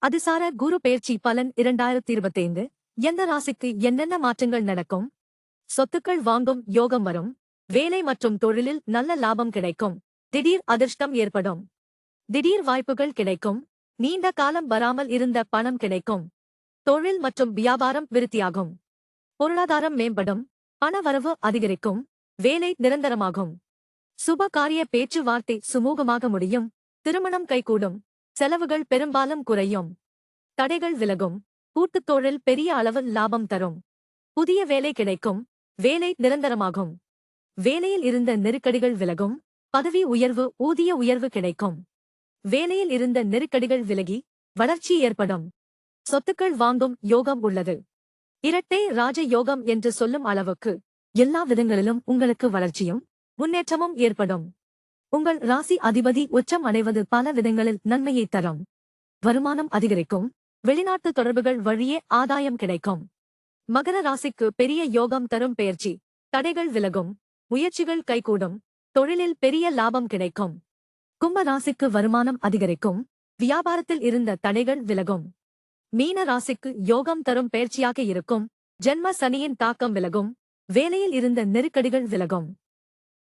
அதிசார குரு பெயர்ச்சி பலன் 2025. எந்த ராசிக்கு என்னென்ன மாற்றங்கள் நடக்கும்? சொத்துக்கள் வாங்கும் யோகம் வரும். வேலை மற்றும் தொழிலில் நல்ல லாபம் கிடைக்கும். திடீர் அதிர்ஷ்டம் ஏற்படும். திடீர் வாய்ப்புகள் கிடைக்கும். நீண்ட காலம் வராமல் இருந்த பணம் கிடைக்கும். தொழில் மற்றும் வியாபாரம் விருத்தியாகும். பொருளாதாரம் மேம்படும். பணவரவு அதிகரிக்கும். வேலை நிரந்தரமாகும். சுப காரிய பேச்சுவார்த்தை சுமூகமாக முடியும். திருமணம் கைகூடும். செலவுகள் பெரும்பாலும் குறையும். தடைகள் விலகும். கூட்டுத் தொழில் பெரிய அளவில் லாபம் தரும். புதிய வேலை கிடைக்கும். வேலை நிரந்தரமாகும். வேலையில் இருந்த நெருக்கடிகள் விலகும். பதவி உயர்வு ஊதிய உயர்வு கிடைக்கும். வேலையில் இருந்த நெருக்கடிகள் விலகி வளர்ச்சி ஏற்படும். சொத்துக்கள் வாங்கும் யோகம் உள்ளது. இரட்டை ராஜ யோகம் என்று சொல்லும் அளவுக்கு எல்லா விதங்களிலும் உங்களுக்கு வளர்ச்சியும் முன்னேற்றமும் ஏற்படும். உங்கள் ராசி அதிபதி உச்சம் அடைவது பல விதங்களில் நன்மையை தரும். வருமானம் அதிகரிக்கும். வெளிநாட்டு தொடர்புகள் வழியே ஆதாயம் கிடைக்கும். மகர ராசிக்கு பெரிய யோகம் தரும் பெயர்ச்சி. தடைகள் விலகும். முயற்சிகள் கைகூடும். தொழிலில் பெரிய லாபம் கிடைக்கும். கும்ப ராசிக்கு வருமானம் அதிகரிக்கும். வியாபாரத்தில் இருந்த தடைகள் விலகும். மீன ராசிக்கு யோகம் தரும் பெயர்ச்சியாக இருக்கும். ஜென்ம சனியின் தாக்கம் விலகும். வேலையில் இருந்த நெருக்கடிகள் விலகும்.